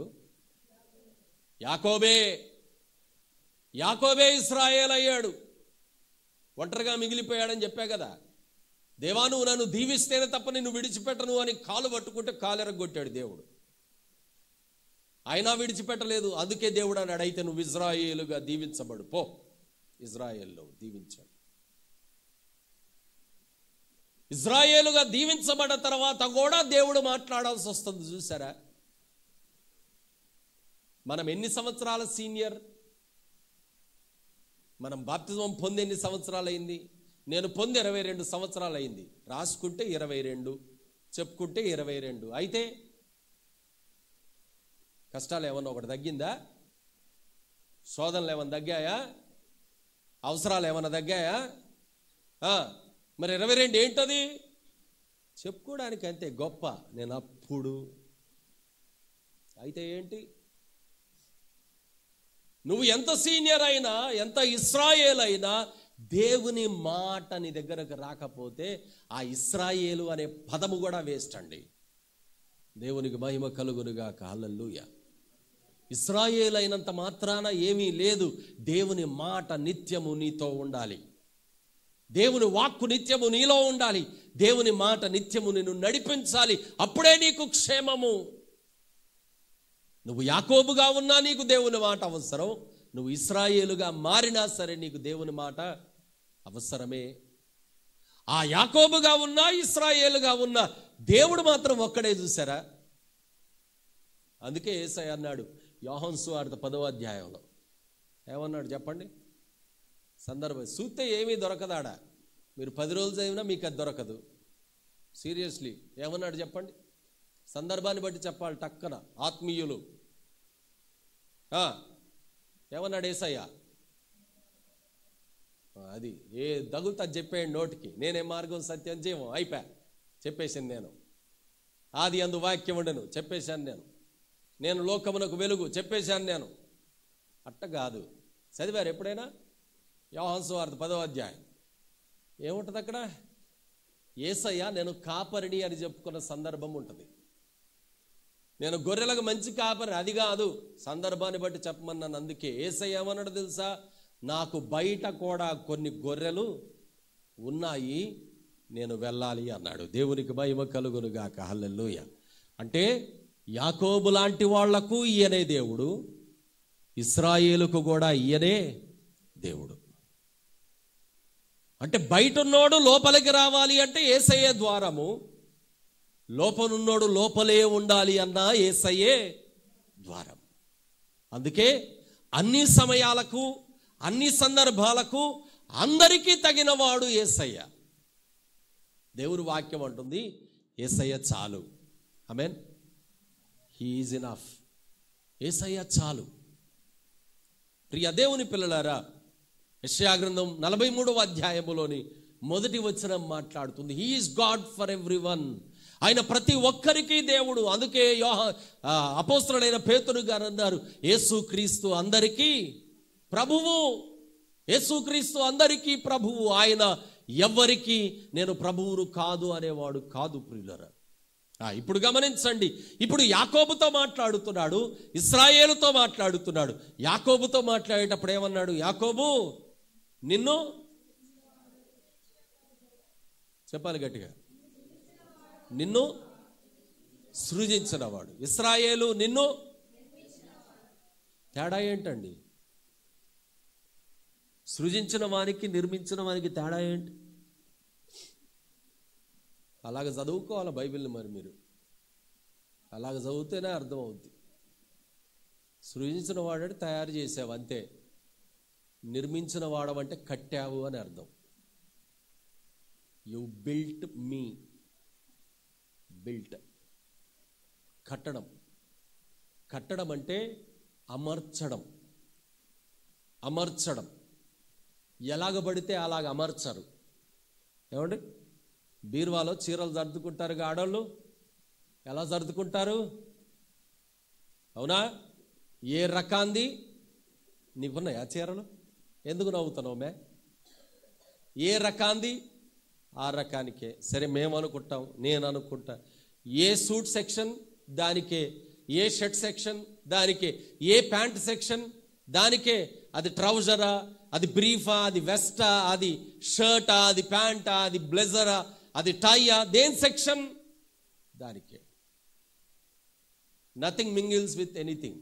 యాకోబే. యాకోబే ఇశ్రాయేలు అయ్యాడు. ఒంటరిగా మిగిలిపోయాడని చెప్పా కదా. దేవా, నువ్వు నన్ను దీవిస్తేనే తప్ప నిన్ను విడిచిపెట్టను అని కాలు పట్టుకుంటే కాలెరగొట్టాడు దేవుడు. అయినా విడిచిపెట్టలేదు. అందుకే దేవుడు అన్నాడు, అయితే నువ్వు ఇశ్రాయేలుగా దీవించబడు, పో, ఇశ్రాయేల్లో దీవించాడు. ఇశ్రాయేలుగా దీవించబడ్డ తర్వాత కూడా దేవుడు మాట్లాడాల్సి వస్తుంది. చూసారా? మనం ఎన్ని సంవత్సరాల సీనియర్? మనం బాప్తిజం పొంది ఎన్ని సంవత్సరాలు అయింది? నేను పొంది 22 సంవత్సరాలు అయింది. రాసుకుంటే 22, చెప్పుకుంటే 22. అయితే కష్టాలు ఏమన్నా ఒకటి తగ్గిందా? శోధనలు ఏమన్నా తగ్గాయా? అవసరాలు ఏమన్నా తగ్గాయా? మరి 22 ఏంటది? చెప్పుకోవడానికి అంతే గొప్ప. నేను అప్పుడు. అయితే ఏంటి? నువ్వు ఎంత సీనియర్ అయినా, ఎంత ఇశ్రాయేలు అయినా, దేవుని మాట నీ దగ్గరకు రాకపోతే ఆ ఇశ్రాయేలు అనే పదము కూడా వేస్ట్ అండి. దేవునికి మహిమ కలుగునుగాక. హల్లెలూయా. ఇశ్రాయేలు అయినంత మాత్రాన ఏమీ లేదు. దేవుని మాట నిత్యము నీతో ఉండాలి. దేవుని వాక్కు నిత్యము నీలో ఉండాలి. దేవుని మాట నిత్యము నిన్ను నడిపించాలి. అప్పుడే నీకు క్షేమము. నువ్వు యాకోబుగా ఉన్నా నీకు దేవుని మాట అవసరం. నువ్వు ఇశ్రాయేలుగా మారినా సరే నీకు దేవుని మాట అవసరమే. ఆ యాకోబుగా ఉన్నా ఇశ్రాయేలుగా ఉన్నా దేవుడు మాత్రం ఒక్కడే. చూసారా? అందుకే యేసయ్య అన్నాడు యోహాను సువార్త 10వ అధ్యాయంలో. ఏమన్నాడు చెప్పండి? సందర్భం చూస్తే ఏమీ దొరకదాడా. మీరు 10 రోజులు చదివినా మీకు అది దొరకదు. సీరియస్లీ ఏమన్నాడు చెప్పండి? సందర్భాన్ని బట్టి చెప్పాలి టక్కన. ఆత్మీయులు ఏమన్నాడు యేసయ్య? అది ఏ దగులుతా చెప్పేయండి నోటికి. నేనే మార్గం సత్యం జీవం అయిపోయా చెప్పేశాను. నేను ఆది అందు వాక్యం ఉండను చెప్పేశాను. నేను లోకమునకు వెలుగు చెప్పేశాను. నేను అట్ట కాదు. చదివారు ఎప్పుడైనా యోహాను సువార్త 10వ అధ్యాయం? ఏముంటుంది అక్కడ? యేసయ్య నేను కాపరిని అని చెప్పుకున్న సందర్భం ఉంటుంది. నేను గొర్రెలకు మంచి కాపరి అది కాదు, సందర్భాన్ని బట్టి చెప్పమన్నాను. అందుకే యేసయ్య ఏమన్నాడు తెలుసా? నాకు బయట కూడా కొన్ని గొర్రెలు ఉన్నాయి, నేను వెళ్ళాలి అన్నాడు. దేవునికి మహిమ కలుగును గాక. హల్లెలూయా. అంటే యాకోబు లాంటి వాళ్లకు ఈయనే దేవుడు, ఇశ్రాయేలుకు కూడా ఈయనే దేవుడు. అంటే బయటున్నోడు లోపలికి రావాలి అంటే యేసయ్య ద్వారము, లోపనున్నోడు లోపలే ఉండాలి అన్నా యేసయ్యే ద్వారం. అందుకే అన్ని సమయాలకు అన్ని సందర్భాలకు అందరికీ తగినవాడు యేసయ్య. దేవుని వాక్యం అంటుంది యేసయ్య చాలు. Amen. He is enough. Yesayya చాలు. ప్రియ దేవుని పిల్లలారా, యెషయా గ్రంథం 43వ అధ్యాయములోని మొదటి వచనం మాట్లాడుతుంది. He is God for everyone. ఆయన ప్రతి ఒక్కరికి దేవుడు. అందుకే అపోస్తలుడైన పేతురు గారు అన్నారు, యేసుక్రీస్తు అందరికీ ప్రభువు. యేసుక్రీస్తు అందరికీ ప్రభువు. ఆయన ఎవ్వరికి నేను ప్రభువును కాదు అనేవాడు కాదు. ప్రియులారా, ఇప్పుడు గమనించండి. ఇప్పుడు యాకోబుతో మాట్లాడుతున్నాడు, ఇశ్రాయేలుతో మాట్లాడుతున్నాడు. యాకోబుతో మాట్లాడేటప్పుడు ఏమన్నాడు? యాకోబు నిన్ను, చెప్పాలి గట్టిగా, నిన్ను సృజించినవాడు. ఇశ్రాయేలు నిన్ను. తేడా ఏంటండి? సృజించిన వానికి నిర్మించిన వానికి తేడా ఏంటి? అలాగ చదువుకోవాలి బైబిల్ని. మరి మీరు అలాగ చదివితేనే అర్థమవుద్ది. సృజించిన వాడంటే తయారు చేసావు అంతే. నిర్మించిన వాడవంటే కట్టావు అని అర్థం. You built me. బిల్ట్ కట్టడం. కట్టడం అంటే అమర్చడం. అమర్చడం. ఎలాగ పడితే అలాగ అమర్చరు. ఏమండి? బీరువాలో చీరలు సర్దుకుంటారు ఆడవాళ్ళు. ఎలా సర్దుకుంటారు? అవునా? ఏ రకాంది? నీకున్నాయా చీరలు? ఎందుకు నవ్వుతున్నావు మే? ఏ రకాంది ఆ రకానికే. సరే మేము అనుకుంటాం, నేను అనుకుంటా. ఏ సూట్ సెక్షన్ దానికే, ఏ షర్ట్ సెక్షన్ దానికే, ఏ ప్యాంట్ సెక్షన్ దానికే. అది ట్రౌజరా, అది బ్రీఫా, అది వెస్టా, అది షర్టా, అది ప్యాంటా, అది బ్లెజరా, అది టైయా, దేని సెక్షన్ దానికే. Nothing mingles with anything.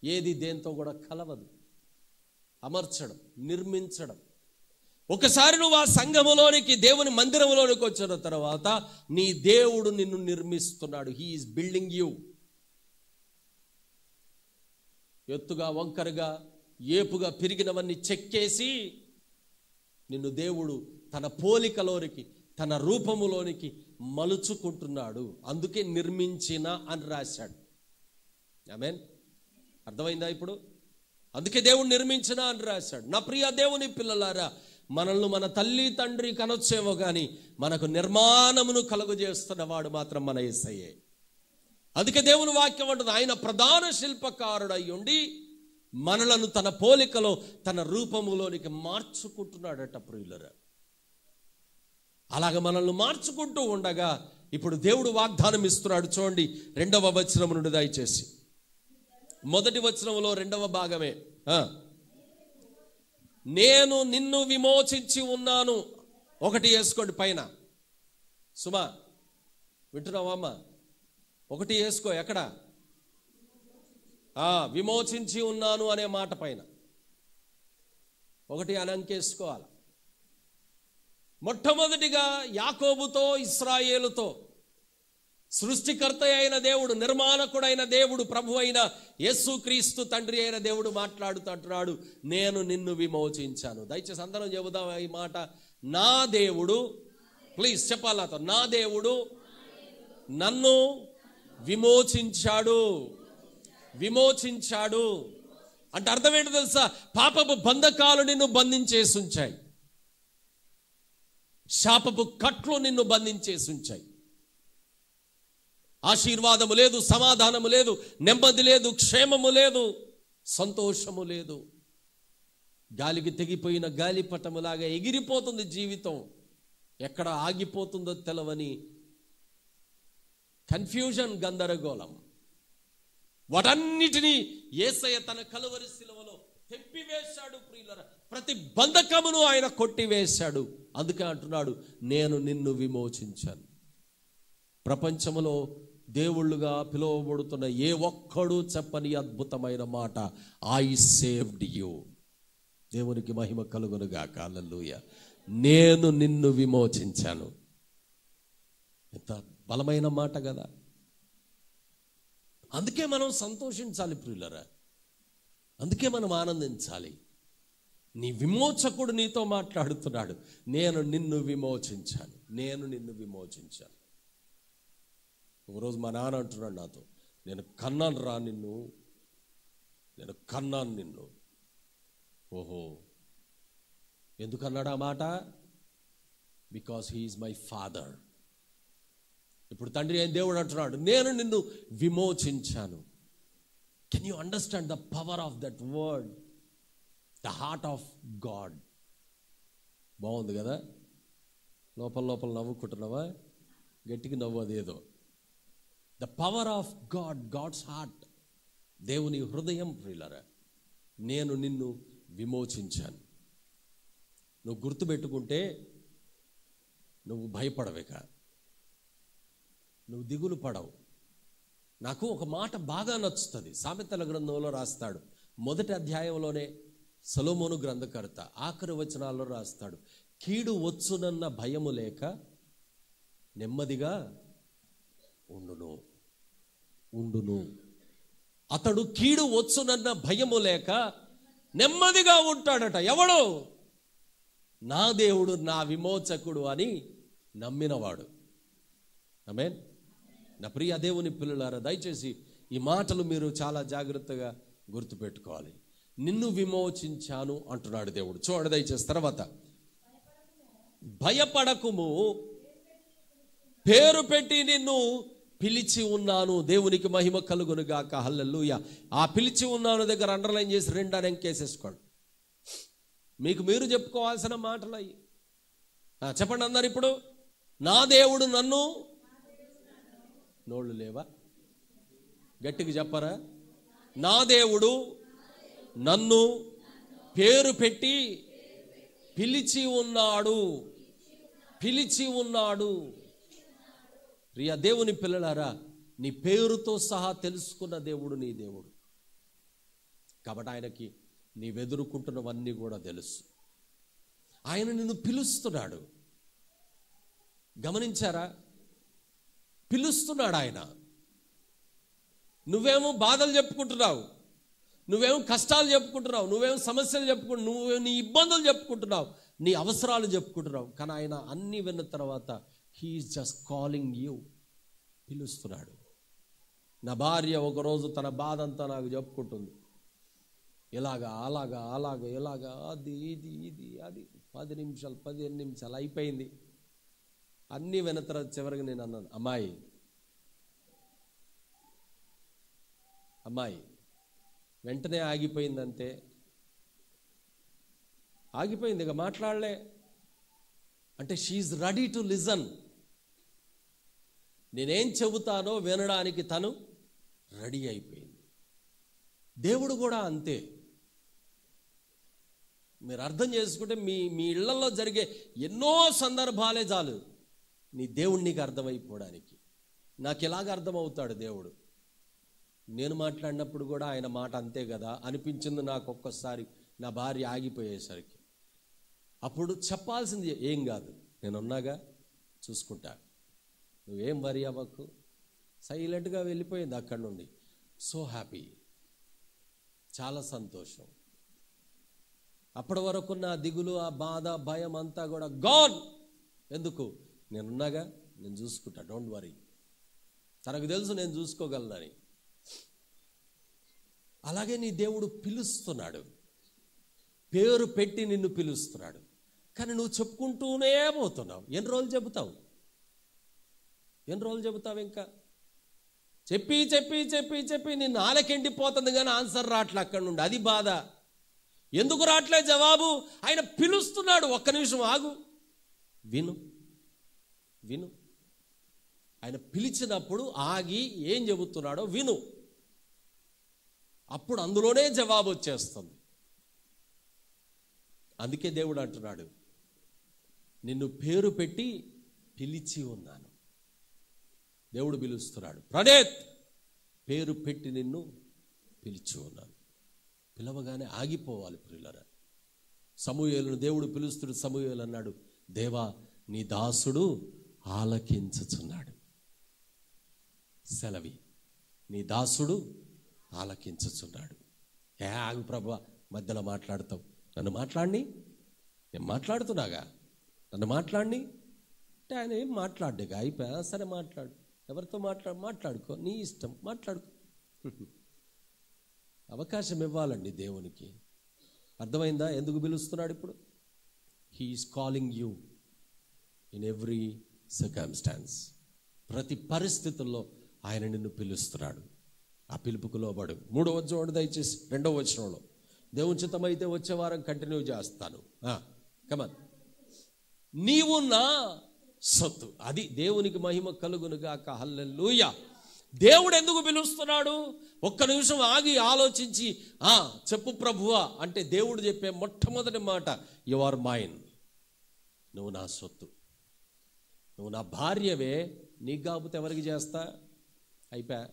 ఏది దేంతో కూడా కలవదు. అమర్చడం, నిర్మించడం. ఒకసారి నువ్వు ఆ సంఘములోనికి, దేవుని మందిరంలోనికి వచ్చిన తర్వాత నీ దేవుడు నిన్ను నిర్మిస్తున్నాడు. He is building you. ఎత్తుగా, వంకరగా, ఏపుగా పెరిగినవన్నీ చెక్కేసి నిన్ను దేవుడు తన పోలికలోనికి, తన రూపములోనికి మలుచుకుంటున్నాడు. అందుకే నిర్మించిన అని రాశాడు. ఆమేన్. అర్థమైందా ఇప్పుడు? అందుకే దేవుడు నిర్మించిన అని రాశాడు. నా ప్రియ దేవుని పిల్లలారా, మనల్ని మన తల్లి తండ్రి కనొచ్చేమో కానీ మనకు నిర్మాణమును కలుగజేస్తున్న వాడు మాత్రం మన యేసయ్యే. అందుకే దేవుని వాక్యం అంటుంది, ఆయన ప్రధాన శిల్పకారుడై ఉండి మనలను తన పోలికలో, తన రూపములోనికి మార్చుకుంటున్నాడట. ప్రియులరా, అలాగ మనల్ని మార్చుకుంటూ ఉండగా ఇప్పుడు దేవుడు వాగ్దానం ఇస్తున్నాడు. చూడండి 2వ వచనం నుండి దయచేసి. మొదటి వచనంలో 2వ భాగమే. నేను నిన్ను విమోచించి ఉన్నాను. ఒకటి వేసుకోండి పైన. సుమా వింటున్నావా అమ్మా? ఒకటి వేసుకో. ఎక్కడ? విమోచించి ఉన్నాను అనే మాట పైన ఒకటి అని అంకేసుకోవాలి. మొట్టమొదటిగా యాకోబుతో, ఇశ్రాయేలుతో సృష్టికర్త అయిన దేవుడు, నిర్మాణకుడైన దేవుడు, ప్రభు అయిన యేసుక్రీస్తు తండ్రి అయిన దేవుడు మాట్లాడుతూ అంటున్నాడు, నేను నిన్ను విమోచించాను. దయచేసి అందరం చెబుదాం ఈ మాట. నా దేవుడు, ప్లీజ్ చెప్పాలి నాతో, నా దేవుడు నన్ను విమోచించాడు. విమోచించాడు అంటే అర్థం ఏంటో తెలుసా? పాపపు బంధకాలు నిన్ను బంధించేసి ఉంచాయి. శాపపు కట్లు నిన్ను బంధించేసి ఉంచాయి. ఆశీర్వాదము లేదు, సమాధానము లేదు, నెమ్మది లేదు, క్షేమము లేదు, సంతోషము లేదు. గాలికి తెగిపోయిన గాలిపటములాగా ఎగిరిపోతుంది జీవితం. ఎక్కడ ఆగిపోతుందో తెలవని కన్ఫ్యూజన్, గందరగోళం. వాటన్నిటినీ యేసయ్య తన కలువరి శిలువలో తెంపివేశాడు ప్రియులారా. ప్రతి బంధకమును ఆయన కొట్టివేశాడు. అందుకే అంటున్నాడు, నేను నిన్ను విమోచించాను. ప్రపంచములో దేవుళ్ళుగా పిలువబడుతున్న ఏ ఒక్కడు చెప్పని అద్భుతమైన మాట, ఐ సేవ్డ్ యూ. దేవునికి మహిమ కలుగునుగాక. హల్లెలూయా. నేను నిన్ను విమోచించాను. ఎంత బలమైన మాట కదా. అందుకే మనం సంతోషించాలి ప్రియులరా. అందుకే మనం ఆనందించాలి. నీ విమోచకుడు నీతో మాట్లాడుతున్నాడు, నేను నిన్ను విమోచించాను, నేను నిన్ను విమోచించాను. ఒకరోజు మా నాన్న అంటున్నాడు నాతో, నేను కన్నాను రా నిన్ను, నేను కన్నాను నిన్ను. ఓహో, ఎందుకన్నాడు ఆ మాట? Because he's my father. ఇప్పుడు తండ్రి అయిన దేవుడు అంటున్నాడు, నేను నిన్ను విమోచించాను. Can you understand the power of that word? The heart of God. బాగుంది కదా? లోపల లోపల నవ్వుకుంటున్నావా? గట్టిగా నవ్వు. అదేదో the power of God, God's heart, దేవుని హృదయం ప్రియులారా. నేను నిన్ను విమోచించాను. నువ్వు గుర్తుపెట్టుకుంటే నువ్వు భయపడవేక, నువ్వు దిగులు పడవు. నాకు ఒక మాట బాగా నచ్చుతుంది. సామెతల గ్రంథంలో రాస్తాడు, మొదటి అధ్యాయంలోనే సొలొమోను గ్రంథకర్త ఆఖరి వచనాల్లో రాస్తాడు, కీడు వచ్చునన్న భయము లేక నెమ్మదిగా ఉండును. ఉండును. అతడు కీడు వచ్చునన్న భయము లేక నెమ్మదిగా ఉంటాడట. ఎవడు? నా దేవుడు, నా విమోచకుడు అని నమ్మినవాడు. ఆమేన్. నా ప్రియ దేవుని పిల్లలారా, దయచేసి ఈ మాటలు మీరు చాలా జాగ్రత్తగా గుర్తుపెట్టుకోవాలి. నిన్ను విమోచించాను అంటున్నాడు దేవుడు. చూడండి దయచేసి తర్వాత, భయపడకుము, పేరు పెట్టి నిన్ను పిలిచి ఉన్నాను. దేవునికి మహిమ కలుగునుగాక. హల్లెలూయా. ఆ పిలిచి ఉన్నాను దగ్గర అండర్లైన్ చేసి 2 అని ఎంకేసేసుకోండి. మీకు మీరు చెప్పుకోవాల్సిన మాటలు అయ్యి. చెప్పండి అందరు ఇప్పుడు, నా దేవుడు నన్ను, నోళ్ళు లేవా? గట్టిగా చెప్పరా? నా దేవుడు నన్ను పేరు పెట్టి పిలిచి ఉన్నాడు. పిలిచి ఉన్నాడు. ప్రియ దేవుని పిల్లలారా, నీ పేరుతో సహా తెలుసుకున్న దేవుడు నీ దేవుడు. కాబట్టి ఆయనకి నీవెదుర్కొంటున్నవన్నీ కూడా తెలుసు. ఆయన నిన్ను పిలుస్తున్నాడు. గమనించారా? పిలుస్తున్నాడు ఆయన. నువ్వేమో బాధలు చెప్పుకుంటున్నావు, నువ్వేమో కష్టాలు చెప్పుకుంటున్నావు, నువ్వేమో సమస్యలు చెప్పుకుంటున్నావు, నువ్వేమో నీ ఇబ్బందులు చెప్పుకుంటున్నావు, నీ అవసరాలు చెప్పుకుంటున్నావు. కానీ ఆయన అన్నీ విన్న తర్వాత he is just calling you. పిలుస్తున్నాడు. నా భార్య ఒకరోజు తన బాధ అంతా నాకు చెప్పుకుంటుంది. ఇలాగా అలాగా అలాగా ఇలాగా అది ఇది ఇది అది 10 నిమిషాలు 15 నిమిషాలు అయిపోయింది. అన్నీ విన్న తర్వాత చివరికి నేను అన్నాను, అమ్మాయి వెంటనే ఆగిపోయిందంటే ఆగిపోయింది, ఇక మాట్లాడలే. అంటే షీఈ్ రెడీ టు లిజన్. నేనేం చెబుతానో వినడానికి తను రెడీ అయిపోయింది. దేవుడు కూడా అంతే. మీరు అర్థం చేసుకుంటే మీ మీ ఇళ్లలో జరిగే ఎన్నో సందర్భాలే చాలు నీ దేవుడు నీకు అర్థమైపోవడానికి. నాకు ఎలాగ అర్థమవుతాడు దేవుడు? నేను మాట్లాడినప్పుడు కూడా ఆయన మాట అంతే కదా అనిపించింది నాకు ఒక్కసారి, నా భార్య ఆగిపోయేసరికి. అప్పుడు చెప్పాల్సింది ఏం కాదు, నేనున్నాగా, చూసుకుంటా, నువ్వేం వరి అవ్వకు. సైలెంట్గా వెళ్ళిపోయింది అక్కడి నుండి. సో హ్యాపీ, చాలా సంతోషం. అప్పటి వరకు నా దిగులు, ఆ బాధ, భయం అంతా కూడా గాన్. ఎందుకు? నేనున్నాగా, నేను చూసుకుంటా, డోంట్ వరీ. తనకు తెలుసు నేను చూసుకోగలనని. అలాగే నీ దేవుడు పిలుస్తున్నాడు, పేరు పెట్టి నిన్ను పిలుస్తున్నాడు. కానీ నువ్వు చెప్పుకుంటూనే పోతున్నావు. ఎన్ని రోజులు చెబుతావు? ఎన్ని రోజులు చెబుతావు? ఇంకా చెప్పి చెప్పి చెప్పి చెప్పి నీ నాలుకెండిపోతుంది కానీ ఆన్సర్ రావట్లే అక్కడి నుండి. అది బాధ. ఎందుకు రావట్లే జవాబు? ఆయన పిలుస్తున్నాడు. ఒక్క నిమిషం ఆగు, విను విను. ఆయన పిలిచినప్పుడు ఆగి ఏం చెబుతున్నాడో విను. అప్పుడు అందులోనే జవాబు వచ్చేస్తుంది. అందుకే దేవుడు అంటున్నాడు, నిన్ను పేరు పెట్టి పిలిచి ఉన్నాను. దేవుడు పిలుస్తున్నాడు, ప్రణేత్ పేరు పెట్టి నిన్ను పిలిచి ఉన్నాను. పిలవగానే ఆగిపోవాలి ప్రియులారా. సమూయేలును దేవుడు పిలుస్తుడు. సమూయేలు అన్నాడు, దేవా నీ దాసుడు ఆలకించుచున్నాడు. సెలవి, నీ దాసుడు ఆలకించుచున్నాడు. ఆగు ప్రభువా, మధ్యలో మాట్లాడతావు. నన్ను మాట్లాడిని, నేను మాట్లాడుతున్నాగా, నన్ను మాట్లాడిని అంటే ఆయన ఏం మాట్లాడ్డాగా, అయిపోయా. సరే మాట్లాడు, ఎవరితో మాట్లాడుకో, నీ ఇష్టం, మాట్లాడుకో. అవకాశం ఇవ్వాలండి దేవునికి. అర్థమైందా ఎందుకు పిలుస్తున్నాడు ఇప్పుడు? He is calling you in every circumstances. ప్రతి పరిస్థితుల్లో ఆయన నిన్ను పిలుస్తున్నాడు. ఆ పిలుపుకు లోబడు. 3వ వచనం దయచేసి 2వ వచనంలో, దేవుని చిత్తమైతే వచ్చే వారం కంటిన్యూ చేస్తాను. కమాన్. నీవు నా సొత్తు. అది దేవునికి మహిమ కలుగును గాక. హల్లెలూయా. దేవుడు ఎందుకు పిలుస్తున్నాడు? ఒక్క నిమిషం ఆగి ఆలోచించి చెప్పు ప్రభువా అంటే దేవుడు చెప్పే మొట్టమొదటి మాట, యు ఆర్ మైన్. నువ్వు నా సొత్తు, నువ్వు నా భార్యవే. నీకు కాకపోతే ఎవరికి చేస్తా? అయిపోయా.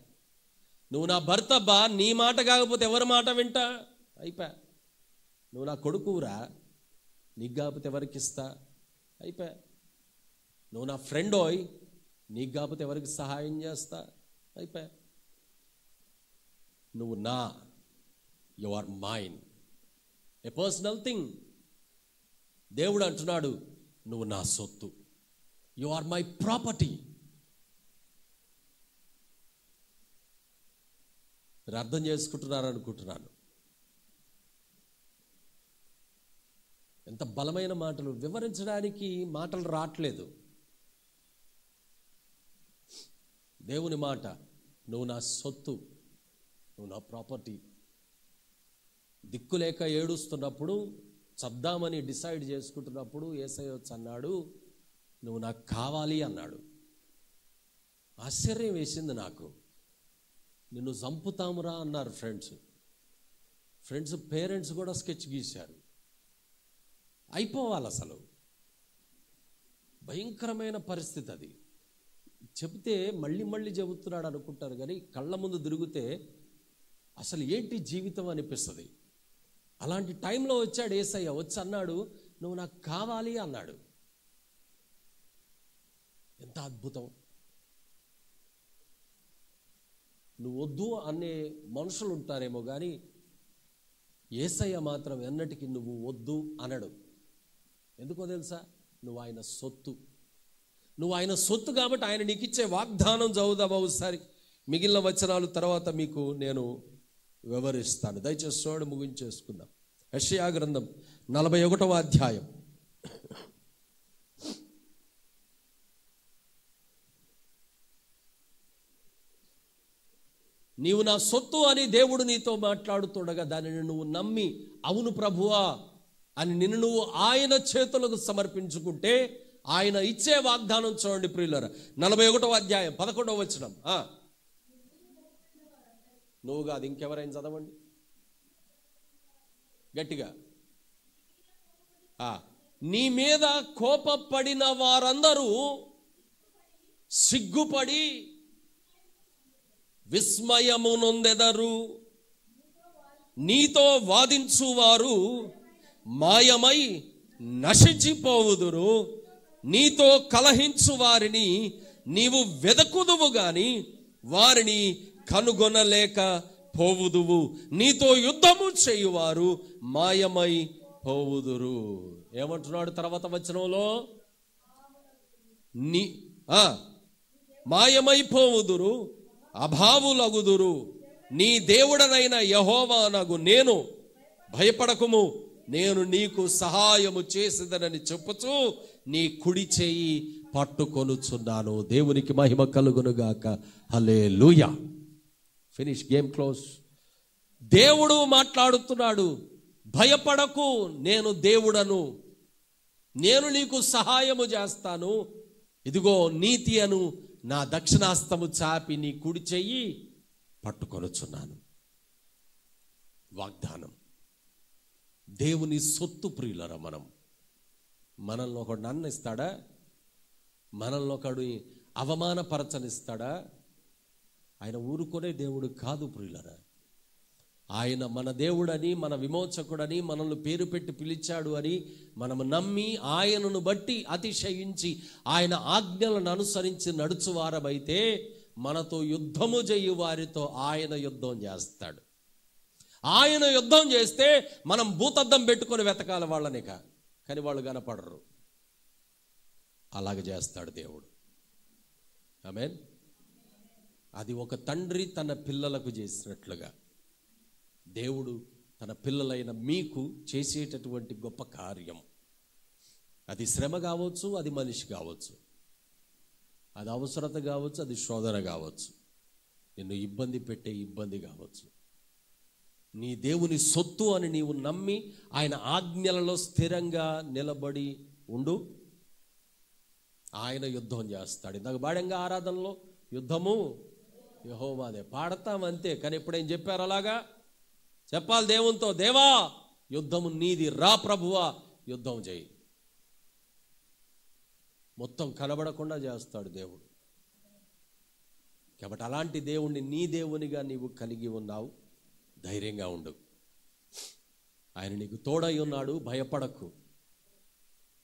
నువ్వు నా భర్త బా, నీ మాట కాకపోతే ఎవరి మాట వింటా? అయిపోయా. నువ్వు నా కొడుకురా, నీకు కాకపోతే ఎవరికి ఇస్తా? అయిపోయా. నువ్వు నా ఫ్రెండ్ ఓయ్, నీకు కాకపోతే ఎవరికి సహాయం చేస్తా? అయిపోయా. నువ్వు నా, you are mine, a personal thing. దేవుడు అంటున్నాడు, నువ్వు నా సొత్తు, యు ఆర్ మై ప్రాపర్టీ. మీరు అర్థం చేసుకుంటున్నారు అనుకుంటున్నాను. ఎంత బలమైన మాటలు! వివరించడానికి మాటలు రావట్లేదు. దేవుని మాట, నువ్వు నా సొత్తు, నువ్వు నా ప్రాపర్టీ. దిక్కులేక ఏడుస్తున్నప్పుడు, చద్దామని డిసైడ్ చేసుకుంటున్నప్పుడు యేసయ్య వచ్చి అన్నాడు, నువ్వు నాకు కావాలి అన్నాడు. ఆశ్చర్యం వేసింది నాకు. నిన్ను చంపుతామురా అన్నారు ఫ్రెండ్స్. పేరెంట్స్ కూడా స్కెచ్ గీశారు. అయిపోవాలి అసలు. భయంకరమైన పరిస్థితి అది. చెబితే మళ్ళీ మళ్ళీ చెబుతున్నాడు అనుకుంటారు, కానీ కళ్ళ ముందు తిరిగితే అసలు ఏంటి జీవితం అనిపిస్తుంది. అలాంటి టైంలో వచ్చాడు యేసయ్య. వచ్చి అన్నాడు, నువ్వు నాకు కావాలి అన్నాడు. ఎంత అద్భుతం! నువ్వు వద్దు అనే మనుషులు ఉంటారేమో కానీ యేసయ్య మాత్రం ఎన్నటికీ నువ్వు వద్దు అనడు. ఎందుకో తెలుసా? నువ్వు ఆయన సొత్తు. నువ్వు ఆయన సొత్తు కాబట్టి ఆయన నీకు ఇచ్చే వాగ్దానం చదువుదామా ఒకసారి. మిగిలిన వచనాలు తర్వాత మీకు నేను వివరిస్తాను. దయచేసి చూడండి, ముగించేసుకుందాం. యెషయా గ్రంథం 41వ అధ్యాయం. నీవు నా సొత్తు అని దేవుడు నీతో మాట్లాడుతుండగా దానిని నువ్వు నమ్మి, అవును ప్రభువా అని నిన్ను నువ్వు ఆయన చేతులకు సమర్పించుకుంటే ఆయన ఇచ్చే వాగ్దానం చూడండి ప్రియులారా. 41వ అధ్యాయం 11వ వచనం. నువ్వు కాదు, ఇంకెవరైనా చదవండి గట్టిగా. నీ మీద కోపపడిన వారందరూ సిగ్గుపడి విస్మయము నొందెదరు. నీతో వాదించువారు మాయమై నశించిపోవుదురు. నీతో కలహించు వారిని నీవు వెదకుదువు గాని వారిని కనుగొనలేక పోవుదువు. నీతో యుద్ధము చేయువారు మాయమై పోవుదురు. ఏమంటున్నాడు తర్వాత వచనంలో? మాయమైపోవుదురు, అభావులగుదురు. నీ దేవుడనైన యెహోవానగు నేను భయపడకుము, నేను నీకు సహాయము చేసేదనని చెప్పుచు నీ కుడి చేయి పట్టుకొనుచున్నాను. దేవునికి మహిమ కలుగునుగాక. హల్లెలూయా. Finish, game close. దేవుడు మాట్లాడుతున్నాడు, భయపడకు, నేను దేవుడను, నేను నీకు సహాయము చేస్తాను. ఇదిగో నీతి అను నా దక్షిణాస్తము చాపి నీ కుడి చెయ్యి పట్టుకొనుచున్నాను. వాగ్దానం. దేవుని సొత్తు ప్రియులరా. మనల్ని ఒకడు నన్నిస్తాడా? మనల్ని ఒకడు అవమానపరచనిస్తాడా? ఆయన ఊరుకునే దేవుడు కాదు ప్రియులరా. ఆయన మన దేవుడని, మన విమోచకుడని, మనల్ని పేరు పెట్టి పిలిచాడు అని మనము నమ్మి ఆయనను బట్టి అతిశయించి ఆయన ఆజ్ఞలను అనుసరించి నడుచువారమైతే మనతో యుద్ధము చేయు వారితో ఆయన యుద్ధం చేస్తాడు. ఆయన యుద్ధం చేస్తే మనం భూతద్దం పెట్టుకొని వెతకాలి వాళ్ళనిక, కానీ వాళ్ళు కనపడరు. అలాగ చేస్తాడు దేవుడు. ఆమేన్. అది ఒక తండ్రి తన పిల్లలకు చేసినట్లుగా దేవుడు తన పిల్లలైన మీకు చేసేటటువంటి గొప్ప కార్యం. అది శ్రమ కావచ్చు, అది మనిషి కావచ్చు, అది అవసరత కావచ్చు, అది శోధన కావచ్చు, నిన్ను ఇబ్బంది పెట్టే ఇబ్బంది కావచ్చు. నీ దేవుని సొత్తు అని నీవు నమ్మి ఆయన ఆజ్ఞలలో స్థిరంగా నిలబడి ఉండు. ఆయన యుద్ధం చేస్తాడు. ఇందాక బాడంగా ఆరాధనలో యుద్ధము యెహోవాదే పాడతామంతే, కానీ ఇప్పుడు ఏం చెప్పారు? అలాగా చెప్పాలి దేవునితో, దేవా యుద్ధము నీది, రా ప్రభువా యుద్ధం చేయి. మొత్తం కనబడకుండా చేస్తాడు దేవుడు. కాబట్టి అలాంటి దేవుణ్ణి నీ దేవునిగా నీవు కలిగి ఉన్నావు. ధైర్యంగా ఉండు. ఆయన నీకు తోడై ఉన్నాడు, భయపడకు.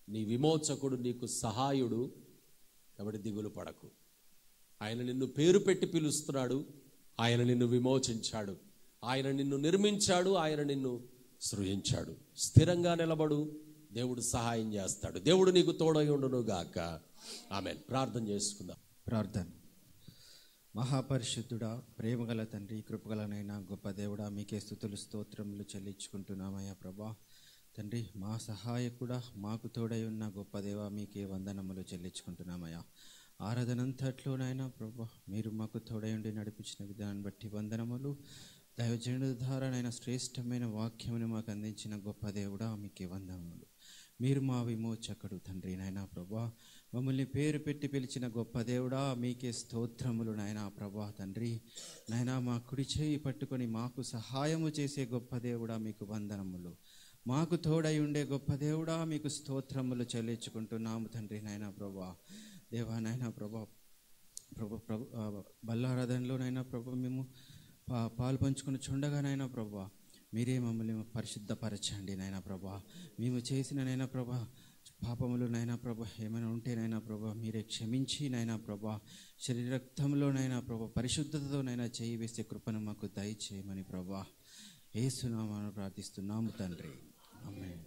నీ విమోచకుడు నీకు సహాయుడు, కాబట్టి దిగులు పడకు. ఆయన నిన్ను పేరు పెట్టి పిలుస్తున్నాడు, ఆయన నిన్ను విమోచించాడు, ఆయన నిన్ను నిర్మించాడు, ఆయన నిన్ను సృజించాడు. స్థిరంగా నిలబడు, దేవుడు సహాయం చేస్తాడు. దేవుడు నీకు తోడై ఉండును గాక. ఆమేన్. ప్రార్థన చేసుకుందాం. ప్రార్థన. మహాపరిశుద్ధుడా, ప్రేమగల తండ్రి, కృపగలనైనా గొప్ప దేవుడా, మీకే స్తుతులు స్తోత్రములు చెల్లించుకుంటున్నామయ్యా ప్రభా. తండ్రి, మా సహాయకుడా, మాకు తోడై ఉన్న గొప్ప దేవా, మీకే వందనములు చెల్లించుకుంటున్నామయ్యా. ఆరాధనంతట్లోనైనా ప్రభా మీరు మాకు తోడై ఉండి నడిపించిన విధానాన్ని బట్టి వందనములు. దైవజనుడి ద్వారానైనా శ్రేష్టమైన వాక్యమును మాకు అందించిన గొప్ప దేవుడా, మీకే వందనములు. మీరు మా విమోచకుడు తండ్రి నాయనా ప్రభా. మమ్మల్ని పేరు పెట్టి పిలిచిన గొప్ప దేవుడా, మీకే స్తోత్రములు నాయనా ప్రభా. తండ్రి నాయనా, మా కుడి చేయి పట్టుకొని మాకు సహాయము చేసే గొప్ప దేవుడా, మీకు వందనములు. మాకు తోడై ఉండే గొప్ప దేవుడా, మీకు స్తోత్రములు చెల్లించుకుంటున్నాము తండ్రి నాయనా ప్రభా. దేవా నాయనా ప్రభా, బల్లారాధనలోనైనా ప్రభా మేము పాలు పంచుకొని చుండగానైనా ప్రభా మీరే మమ్మల్ని పరిశుద్ధపరచండి నైనా ప్రభా. మేము చేసిన నైనా ప్రభా పాపములు నైనా ప్రభా ఏమైనా ఉంటేనైనా ప్రభా మీరే క్షమించి నైనా ప్రభా శరీర రక్తంలోనైనా ప్రభా పరిశుద్ధతతోనైనా చేయి వేసే కృపను మాకు దయచేయమని ప్రభా యేసు నామమున ప్రార్థిస్తున్నాము తండ్రి. ఆమేన్.